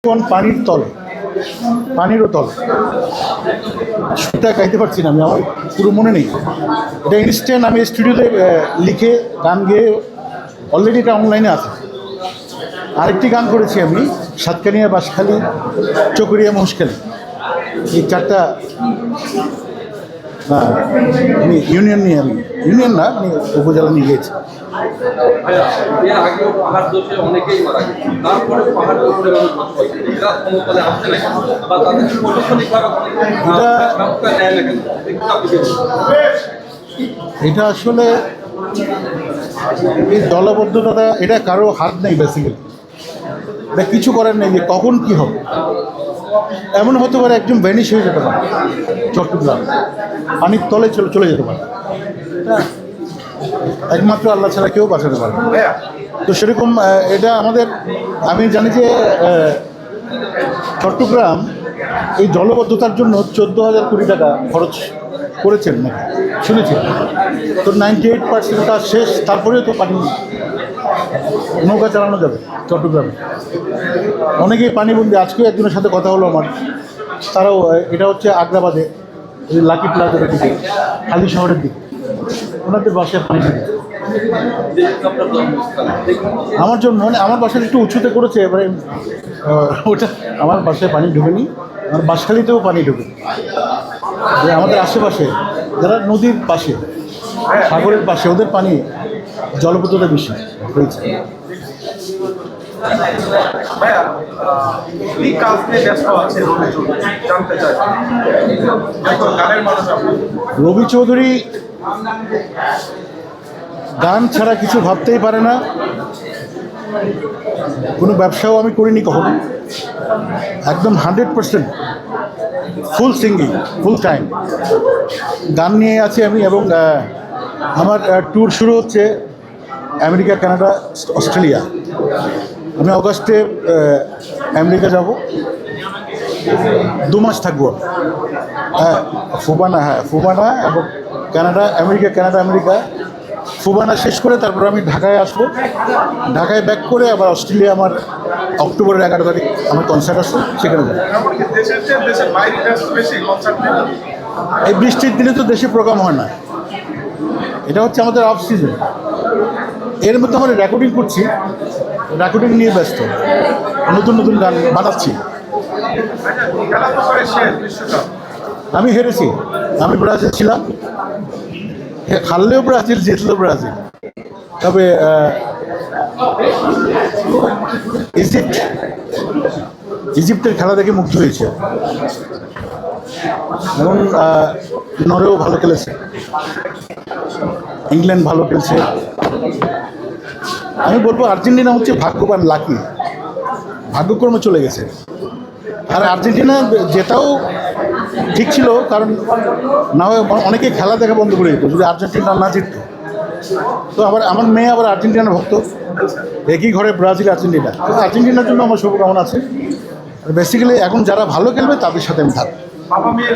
কোন পানির তল, পানিরও তল, সেটা গাইতে পারছি না আমি, আমার পুরো মনে নেই। এটা ইনস্ট্যান্ট আমি স্টুডিওতে লিখে গান গেয়ে অলরেডি এটা অনলাইনে আছে। আরেকটি গান করেছি আমি সাতকানিয়া, বাঁশখালী, চকরিয়া, মহেশখালী, এই চারটা আমি ইউনিয়ন নিয়ে, আমি ইউনিয়ন না, আমি উপজেলা নিয়ে গিয়েছি। এর আগেও পাহাড় দোষে অনেকেই মারা গেছে, তারপরে পাহাড় দোষে মানুষ বসবাস করে। এরা সমতলে আসছে না কেন, বা তাদের প্রশাসনিকভাবে ব্যবস্থা নেয় না কেন, এটা আসলে এই দলবদ্ধতা, এটা কারো হাত নেই বেসিক্যালি। এটা কিছু করার নেই যে কখন কী হবে। এমন হতে পারে একজন ভ্যানিশ হয়ে যেতে পারে, চট্টগ্রাম পানির তলে চলে যেতে পারে, হ্যাঁ, একমাত্র আল্লাহ ছাড়া কেউ বাঁচাতে পারে না। তো সেরকম এটা আমাদের, আমি জানি যে চট্টগ্রাম এই জলবদ্ধতার জন্য 14,000 কোটি টাকা খরচ করেছেন নাকি শুনেছি। তো 98% কাজ শেষ, তারপরেও তো পানি, নৌকা চালানো যাবে চট্টগ্রামে। অনেকেই পানিবন্দি। আজকেও একজনের সাথে কথা হলো আমার, তারাও, এটা হচ্ছে আগ্রাবাদে, ওই লাকি প্লাজার দিকে, হালি শহরের দিকে, ওনাদের বাসায় পানি ঢুকে। আমার জন্য মানে আমার বাসায় একটু উঁচুতে করেছে, এবারে ওটা আমার বাসায় পানি ঢুকেনি, আমার বাঁশখালীতেও পানি ঢুকে। যে আমাদের আশেপাশে যারা নদীর পাশে, সাগরের পাশে, ওদের পানি জলবদ্ধতা বেশি হয়েছে। রবি চৌধুরী গান ছাড়া কিছু ভাবতেই পারে না, কোনো ব্যবসাও আমি করিনি কখনো। একদম 100% ফুল সিঙ্গিং, ফুল টাইম গান নিয়ে আছি আমি। এবং আমার ট্যুর শুরু হচ্ছে আমেরিকা, কানাডা, অস্ট্রেলিয়া। আমি অগাস্টে আমেরিকা যাব, 2 মাস থাকবো। হ্যাঁ, ফুবানা এবং কানাডা, আমেরিকা, কানাডা, আমেরিকা। ফুবানা শেষ করে তারপর আমি ঢাকায় আসবো, ঢাকায় ব্যাক করে আবার অস্ট্রেলিয়া। আমার অক্টোবরের 11 তারিখ আমার কনসার্ট আসছে, সেখানে যাবো। এই বৃষ্টির দিনে তো দেশে প্রোগ্রাম হয় না, এটা হচ্ছে আমাদের অফ সিজন। এর মধ্যে আমরা রেকর্ডিং করছি, রেকর্ডিং নিয়ে ব্যস্ত, নতুন নতুন গান বানাচ্ছি। আমি হেরেছি, আমি ব্রাজিল ছিলাম, হারলেও ব্রাজিল, জিতলেও ব্রাজিল। তবে ইজিপ্টের খেলা দেখে মুগ্ধ হয়েছে। এবং নরওয়েও ভালো খেলেছে, ইংল্যান্ড ভালো খেলছে। আমি বলবো আর্জেন্টিনা হচ্ছে ভাগ্যবান, লাকি, ভাগ্যক্রমে চলে গেছে। আর আর্জেন্টিনা জেতাও ঠিক ছিল, কারণ না হয় অনেকে খেলা দেখা বন্ধ করে দিত যদি আর্জেন্টিনা না জিতত। তো আবার আমার মেয়ে আবার আর্জেন্টিনার ভক্ত, একই ঘরে ব্রাজিল, আর্জেন্টিনা। আর্জেন্টিনার জন্য আমার শুভকামনা আছে। বেসিক্যালি এখন যারা ভালো খেলবে তাদের সাথে আমি থাকবো। আমার মেয়ে